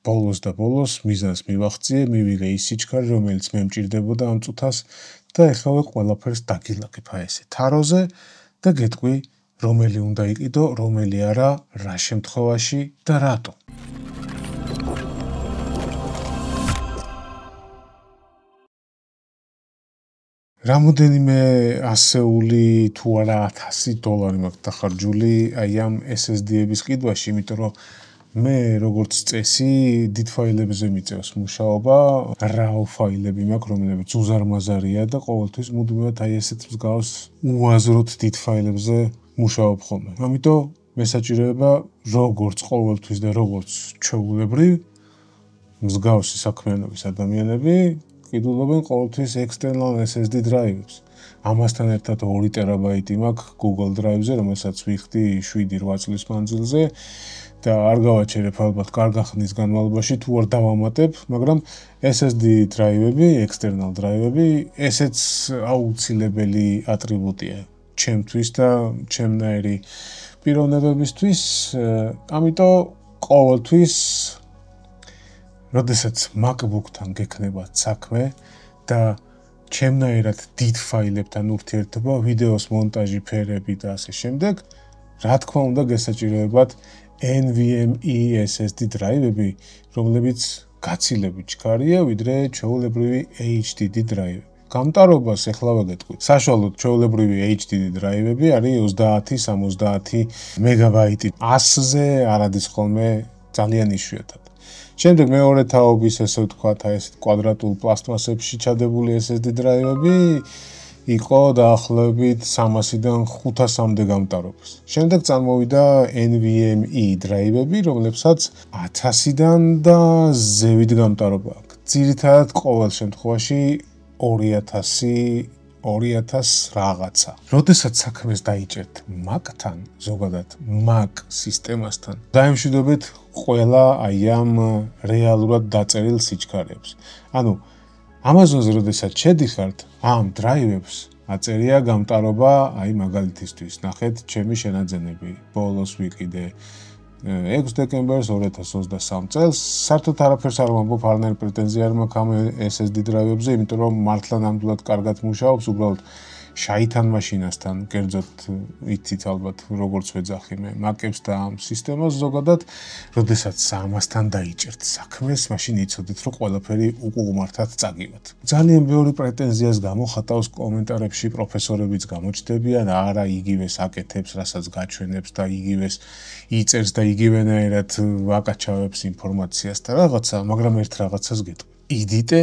ბოლოს და ბოლოს მიზანს მივახციე, მივიღე ის სიჩქარე, რომელიც მე მჭირდებოდა ამ წუთას და ეხლა ყველაფერს დაგილაგებ აი ესე თაროზე და გეტყვი, რომელი უნდა იყიდო, რომელი არა, რა შემთხვევაში და რატო. რამოდენიმე ასეული თუ არა $1000 მაქვს დახარჯული აი ამ SSD-ების ყიდვაში, იმიტომ რომ მე როგორც წესი დიდ ფაილებზე მიწევს მუშაობა, RAW ფაილები მაქვს, რომლებიც უზარმაზარია და ყოველთვის მუდმივად აი ესეთ მსგავს უაზროდ დიდ ფაილებზე მუშაობ ხოლმე. ამიტომ მე საჭიროება როგორც ყოველთვის და როგორც ჩვეულებრივ მსგავსი საქმიანობის ადამიანები ყიდულობენ ყოველთვის external SSD drive-ებს. ამასთან ერთად 2 ტერაბაიტი მაქვს Google Drive-ზე, რომელსაც ვიხდი 7-8 წლის მანძილზე და არ გავაჩერებ ალბათ კარგი ხნის განმავლობაში თუ არ დავამატებ, მაგრამ SSD drive-ები, external drive-ები, ესეც აუცილებელი ატრიბუტია ჩემთვის და ჩემნაირი პიროვნებებისთვის, ამიტომ ყოველთვის როდესაც MacBook-თან გექნება საქმე და ჩემნაირად დიდ ფაილებთან ურთიერთობა, ვიდეოს მონტაჟი, ფერები და ასე შემდეგ, რა თქმა უნდა გესაჭიროებათ NVMe SSD drive-ები, რომლებიც გაცილებით ჩქარია, ვიდრე ჩვეულებრივი HDD drive-ები. გამტარობას ეხლა ვაგეტყვი. საშუალოდ ჩვეულებრივი HDD drive-ები არის 30-70 მეგაბაიტი. 100-ზე არ ადის ხოლმე ძალიან იშვიათად. შემდეგ მეორე თაობის ესე ვთქვათ, აი ესეთ კვადრატულ პლასტმასებში ჩადებული SSD drive-ები იყო დაახლოებით 300-დან 500-მდე გამტარობას. შემდეგ წარმოვიდა NVMe drive-ები, რომლებსაც 1000-დან და ზევით გამტარობა აქვს. ძირითადად ყოველ შემთხვევაში 2000 რაღაცა. როდესაც საქმეს დაიჭერთ Mac-თან, ზოგადად Mac სისტემასთან, დაემშვიდობეთ ყველა აი ამ რეალურად დაწერილ სიჩქარეებს. ანუ Amazon-ზე როდესაც შედიხართ, ამ drive-ებს აწერია გამტარობა, აი მაგალითისთვის, ნახეთ ჩემი შენაძენები. ბოლოს ვიყიდე 6 დეკემბერს 2023 წელს. საერთოდ არაფერს არ ვამბობ, არანაირი პრეტენზია არ მაქვს ამ SSD drive-ებზე, იმიტომ რომ მართლა ნამდვილად კარგად მუშაობს, უბრალოდ შაითან მაშინასთან, კერძოდ იცით ალბათ როგორც ვეძახი მე Mac-ებს და ამ სისტემას ზოგადად, როდესაც ამასთან დაიჭერთ საქმეს, მაშინ იცოდეთ, რომ ყველაფერი უკუღმართად წაგივათ. ძალიან ბევრი პრეტენზიას გამოხატავს კომენტარებში პროფესორებიც გამოჩნდებიან, არა იგივეს აკეთებს, რასაც გაჩვენებს და იგივეს იწერს და იგივენაირად ვაკაჩავებს ინფორმაციას და რაღაცა, მაგრამ ერთ რაღაცას გეტყვი. იდიტე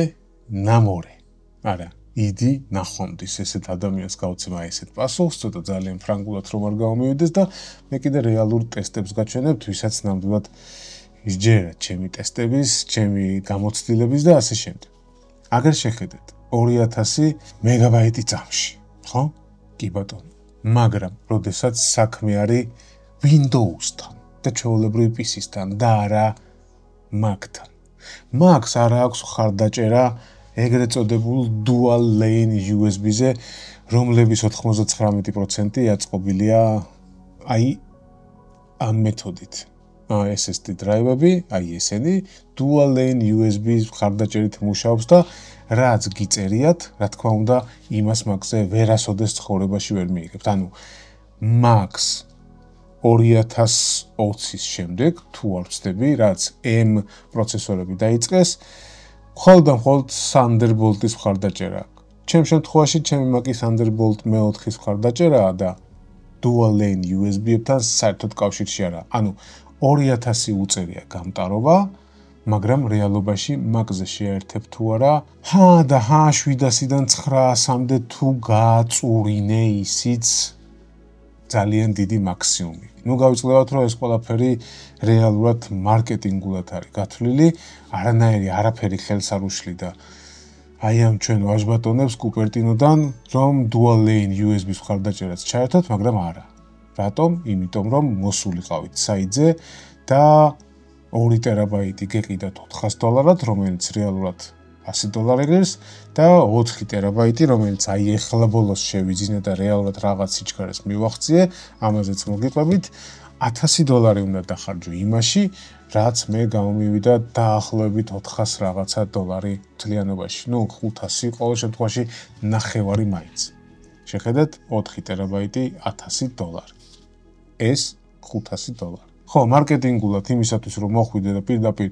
ნამორე. არა იდი ნახონდის ესეთ ადამიანს გავცემა ესეთ პასუხს, ცოტა ძალიან ფრანგულად რომ არ გამომივიდეს და მე კიდე რეალურ ტესტებს გაჩვენებთ, ვისაც ნამდვილად ისჯერათ ჩემი ტესტების, ჩემი გამოცდილების და ასე შემდეგ. აგერ შეხედეთ 2000 მეგაბაიტი წამში, ხო? კი ბატონო. მაგრამ როდესაც საქმე არის Windows-თან და ჩვეულებრივ PC-სთან და არა Mac-თან. Mac-ს არ აქვს ხარდაჭერა ეგრეთ წოდებულ dual lane USB-ზე, რომლების 99% აწყობილია აი ამ მეთოდით. SSD drive-ები, აი ესენი dual lane USB-ს ხარდაჭერით მუშაობს და რაც გიწერიათ, რა თქმა უნდა, იმას Mac-ზე ვერასოდეს ცხოვრებაში ვერ მიიღებთ. ანუ Mac-ს 2020-ის შემდეგ, თუ არ ვცდები, რაც M პროცესორები დაიწყეს, მხოლოდ Thunderbolt-ის მხარდაჭერა აქვს. ჩემ შემთხვევაში ჩემი Mac-ის Thunderbolt მე-4-ის მხარდაჭერაა და dual lane USB-ებთან საერთოდ კავშირში არა. ანუ 2000 უწერია გამტარობა, მაგრამ რეალობაში Mac-ზე შეერთებ თუ არა, და 700-დან 900-მდე თუ გააწურინე ისიც ძალიან დიდი მაქსიმუმი. ნუ გავიწყდებათ, რომ ეს ყველაფერი რეალურად მარკეტინგულად არის გათვლილი, არაფერი ხელს არ უშლიდა აი ამ ჩვენ ვაჟბატონებს კუპერტინოდან, რომ dual lane USB-ს მხარდაჭერაც ჩაერთოთ, მაგრამ არა. რატომ? იმიტომ რომ მოსულიყავით საიტზე და 2 ტერაბაიტი გეყიდათ $400, რომელიც რეალურად $100 ღირს და 4 ტერაბაიტი, რომელიც აი ეხლა ბოლოს შევიძინე და რეალურად რაღაც სიჩქარეს მივახციე, ამაზეც მოგიყვებით. $1000 უნდა დახარჯო იმაში, რაც მე გამომივიდა დაახლოებით 400 რაღაცა $. მთლიანობაში. 500 ყოველ შემთხვევაში ნახევარი მაინც. შეხედათ 4 ტერაბაიტი $1000. ეს $500. ხო, მარკეტინგულად იმისათვის რომ მოხვიდე და პირდაპირ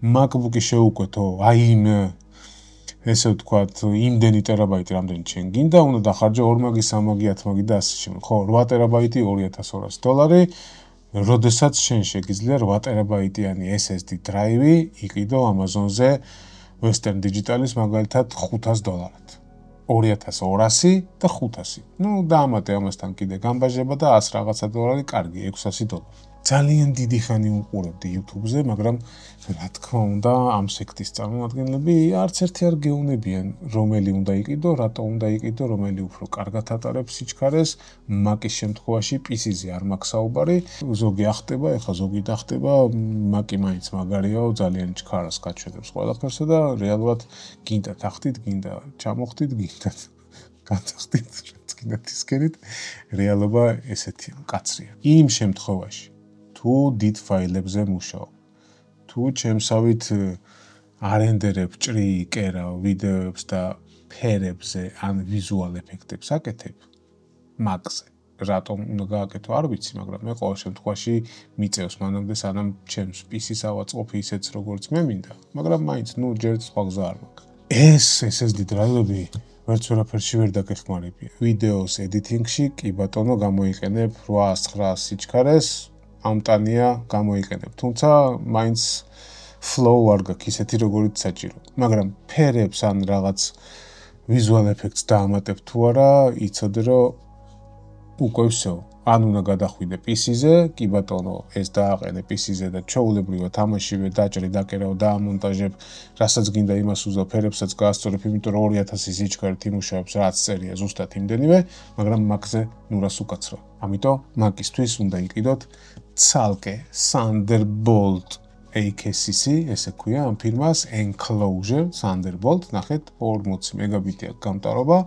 MacBook-ი შეუკვეთო, აი იმ ესე ვთქვათ, იმდენი ტერაბაიტი რამდენი ჩვენ გინდა, უნდა დახარჯო 2 მაგი, 3 მაგი, 10 მაგი და ასე შემდეგ. ხო, 8 ტერაბაიტი $2200. როდესაც შენ შეგიძლია 8 ტერაბაიტიანი SSD დრაივი იყიდო Amazon-ზე Western Digital-ის მაგალითად $500. 2200 და 500. დაამატე ამასთან კიდე გამბაჟება და 100 რაღაცა $, კარგი, $600. ძალიან დიდი ხანი უყურებდი YouTube-ზე, მაგრამ რა თქმა უნდა, ამ სექტის წარმომადგენლები არც ერთი არ გეუნებიან, რომელი უნდა იყიდო, რატო უნდა იყიდო, რომელი უფრო კარგად ატარებს სიჩქარეს, Mac-ის შემთხვევაში PC-ზე არ მაქვს საუბარი, ზოგი ახტება, ეხლა ზოგი დახტება, Mac-ი მაინც მაგარიაო, ძალიან ჩქარას გაჩვენებს ყველაფერსა და რეალურად გინდა თახტით, გინდა ჩამოხდით, გინდა გაწახდით, რაც გინდა ისკენით, რეალობა ესეთია, მკაცრია. იმ შემთხვევაში თუ დიდ ფაილებზე მუშაობ, თუ ჩემსავით არენდერებ, ჭრი, კერავ, ვიდეოებს და ფერებზე ან ვიზუალ ეფექტებს აკეთებ Mac-ზე. რატომ უნდა გააკეთო, არ ვიცი, მაგრამ მე ყოველ შემთხვევაში მიწევს მანამდე, სანამ ჩემს PC-ს ავაწყობ ისეც როგორც მე მინდა, მაგრამ მაინც ჯერ სხვა გზა არ მაქვს. ეს SSD დრაივები ვერც ვერაფერში ვერ დაგეხმარებია. ვიდეოს ედიტინგში კი ბატონო გამოიყენებ 800-900 სიჩქარეს, ამტანია გამოიყენებ. თუმცა მაინც flow არ გაქვს ისეთი როგორც საჭირო. მაგრამ ფერებს ან რაღაც visual effects დაამატებ თუ არა, იცოდე რომ უკვე всё. ან უნდა გადახვიდე PC-ზე, კი ბატონო, ეს დააყენე PC-ზე და ჩაულებრივად თამაშივე დაჭრი, დაკერავ, დაამონტაჟებ, რასაც გინდა იმას უზავ, ფერებსაც გაასწორებ, იმიტომ რომ 2000 სიჩქარით იმუშავებს, რაც წერია ზუსტად იმდენივე, მაგრამ Mac-ზე ნურას უკაცრავ. ამიტომ Mac-ისთვის უნდა იყიდოთ ცალკე Thunderbolt AKCC, ესე ქვია ამ ფირმას, Enclosure Thunderbolt, ნახეთ, 40 მეგაბიტი აქვს გამტარობა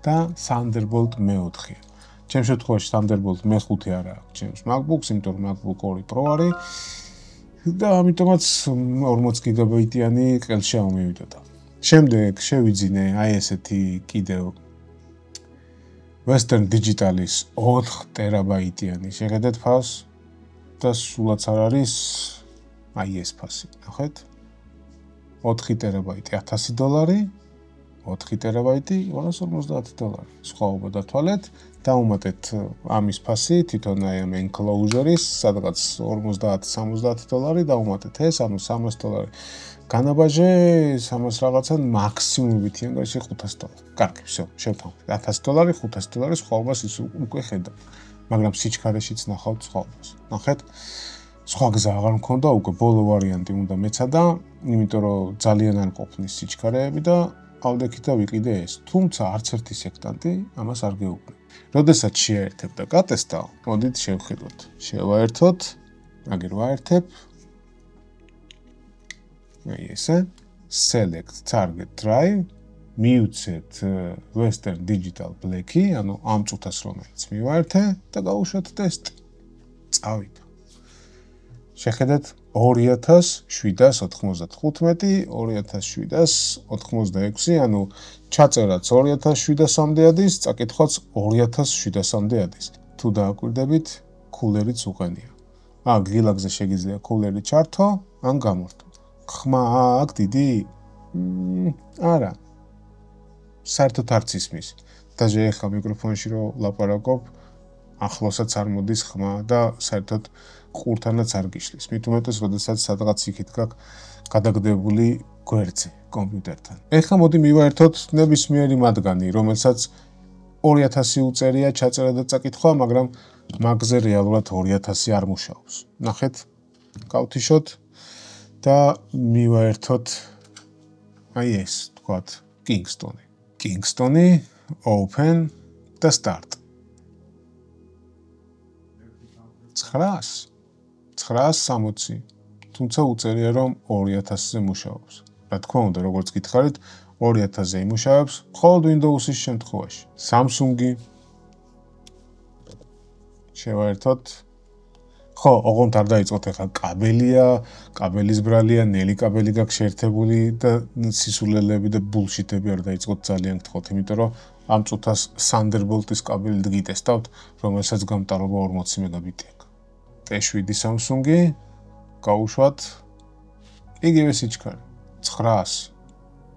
და Thunderbolt მე-4-ია. ჩემს შემთხვევაში Thunderbolt მე-5 არა აქვს ჩემს MacBook-ს, იმიტომ რომ MacBook 2 Pro არის და ამიტომაც 40 გიგაბაიტიანი ყელში ამოვიდოდა. შემდეგ შევიძინე აი ესეთი კიდევ Western Digital-ის 4 ტერაბაიტიანი შეხედეთ ფას და სულაც არ არის აი ეს ფასი, ნახეთ? 4 ტერაბაიტი $1000, 4 ტერაბაიტი $250. სხვაობა დათვალეთ, დავუმატეთ ამის ფასი, თვითონ აი ამ enclosure-ის, სადღაც $50-70 დავუმატეთ ეს, ანუ $300. განაბაჟე 300 რაღაცა მაქსიმუმებით ანგარიში $500. კარგი, всё, შევთავაზეთ. $1000, $500 სხვაობას ის უკვე ხედავ. მაგრამ სიჩქარეშიც ნახავთ სხვაობას. ნახეთ? სხვა გზა აღარ მქონდა, უკვე ბოლო ვარიანტი უნდა მეცადა, იმიტომ რომ ძალიან არ ყოფნის სიჩქარეები და ავდექით და ვიყიდე ეს. თუმცა არც ერთი სექტანტი ამას არ გეუბნება. როდესაც შეერთებ და გატესტავ, მოდით შევხედოთ. შევაერთოთ, აგერ ვაერთებ. აი ესე. Select target drive. მივცეთ Western Digital Black-ი, ანუ ამ წუთას რომელიც მივაერთე და გავუშვათ ტესტი. წავიდა. შეხედეთ 2795, 2786, ანუ ჩაწერაც 2700-მდე ადის, წაკითხვაც 2700-მდე ადის. თუ დააკვირდებით, კულერიც უყენია. გილაგზე შეგიძლია კულერი ჩართო, ან გამორთო. ხმა აქვს დიდი? არა. საერთოდ არც ისმის. დაჟე ეხლა მიკროფონში რო ლაპარაკობ, ახლოსაც არ მოდის ხმა და საერთოდ ყურთანაც არ გიშლის. მით უმეტეს, როდესაც სადღაც იქით გაქვს გადაგდებული გვერდზე კომპიუტერთან. ეხლა მოდი მივაერთოთ ნებისმიერი მათგანი, რომელსაც 2000 უწერია ჩაწერა და წაკითხვა, მაგრამ Mac-ზე რეალურად 2000 არ მუშაობს. ნახეთ, გავთიშოთ და მივაერთოთ აი ეს, თქვათ, Kingston-ი, open და start. 960, თუმცა უწერია რომ 2000-ზე მუშაობს. რა თქმა უნდა, როგორც გითხარით, 2000-ზე იმუშავებს მხოლოდ Windows-ის შემთხვევაში. Samsung-ი შევაერთოთ ხო, ოღონდ არ დაიწყოთ ახლა კაბელია, კაბელის ბრალია, ნელი კაბელი გაქვს შეერთებული და სისულელები და ბულშიტები არ დაიწყოთ ძალიან გთხოვთ, იმიტომ რომ ამ წუთას Thunderbolt-ის კაბელი გიტესტავთ, რომელსაც გამტარობა 40 მეგაბიტი აქვს. T7 Samsung-ი გაუშვათ იგივე სიჩქარე 900.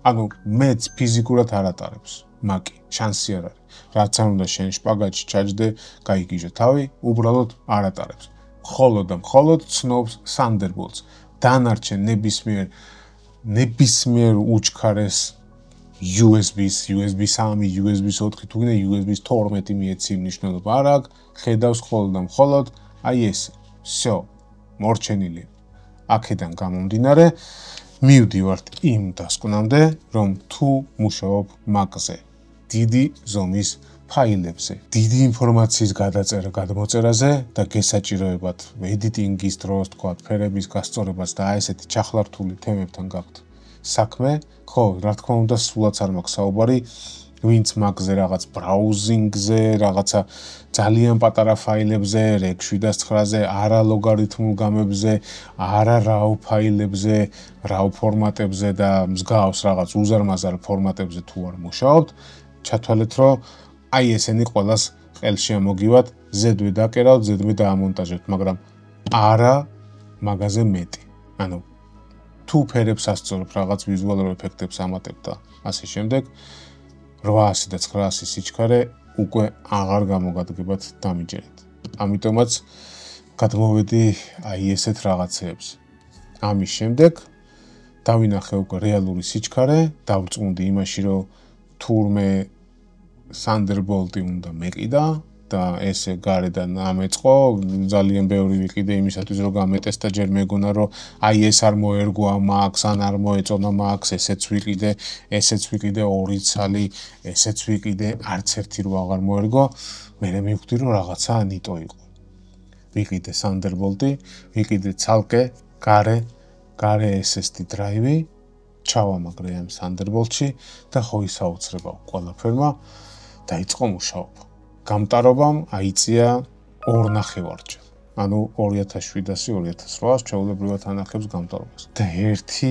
ანუ მეც ფიზიკურად არ ატარებს, მაკი, შანსი არ არის. რაც არ უნდა შენ შპაგატში ჩაჯდე, გაიგიჟე თავი, უბრალოდ არ ატარებს. მხოლოდ და მხოლოდ ცნობს Thunderbolts. დანარჩენ ნებისმიერ უჩქარეს USB-ს, USB 3, USB 4, თუ გინდა USB 12 მიეცი მნიშვნელობა არ აქვს, ხედავს მხოლოდ და მხოლოდ აი ესე. всё, მორჩენილია. აქედან გამომდინარე, მივდივართ იმ დასკვნამდე, რომ თუ მუშაობ Mac-ზე, დიდი ზომის ფაილებზე, დიდი ინფორმაციის გადაწერა გადმოწერაზე და გესაჭიროებათ editing-ის დროს, თქვა, ფერების გასწორებას და ესეთი ჩახლართული თემებთან გაქვთ საქმე, ხო, რა თქმა უნდა, სულაც არ მაქვს საუბარი, ვინც Mac-ზე რაღაც ბრაუზინგზე, რაღაცა ძალიან პატარა ფაილებზე, REC 709-ზე, არა ლოგარითმულ გამებზე, არა RAW ფაილებზე, RAW ფორმატებზე და მსგავს რაღაც უზარმაზარ ფორმატებზე თუ არ მუშაობთ, ჩათვალეთ, რომ აი ესენი ყველას ყელში ამოგივათ, ზედვე დაკერავთ, ზედვე დაამონტაჟებთ, მაგრამ არა მაგაზე მეტი. ანუ თუ ფერებს ასწორებ, რაღაც ვიზუალურ ეფექტებს ამატებთ და ასე შემდეგ, 800 და 900 სიჩქარე უკვე აღარ გამოგადგებათ დამიჯერეთ. ამიტომაც გადმოვედი აი ესეთ რაღაცეებზე. ამის შემდეგ დავინახე უკვე რეალური სიჩქარე, დავწუნდი იმაში, რომ თურმე Thunderbolt-ი უნდა მეყიდა და ესე გარედან ამეწყო, ძალიან ბევრი ვიყიდე იმისათვის, რომ გამეტესტა ჯერ მეგონა, რომ აი ეს არ მოერგვა Mac-ს, ან არ მოეწონა Mac-ს, ესეც ვიყიდე, ორი ცალი, ესეც ვიყიდე, არც ერთი რო აღარ მოერგო, მე მივხვდი, რომ რაღაცა ნიტო იყო. ვიყიდე Thunderbolt-ი, ვიყიდე ცალკე გარე SSD დრაივი, ჩავამაგრე ამ Thunderbolt-ში და ხო ისაუცრება ყველაფერმა დაიწყო მუშაობა. გამტარობამ აიწია 2.5-ჯერ. ანუ 2700-2800 ჩაულებრივად ანახებს გამტარობას. და ერთი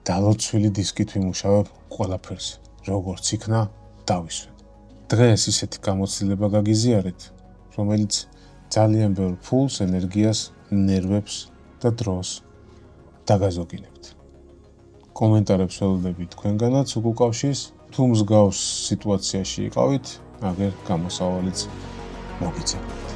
დალოცვილი დისკით ვიმუშავებ ყველაფერზე. როგორც იქნა, დავისვენ. დღეს ისეთი გამოცდილება გაგიზიარეთ, რომელიც ძალიან ბევრ ფულს, ენერგიას, ნერვებს და დროს დაგაზოგინებთ. კომენტარებს ველოდები თქვენგანაც უკავშირს, თუ მსგავს სიტუაციაში იყავით, აგერ გამოსავალიც მოგიწევთ.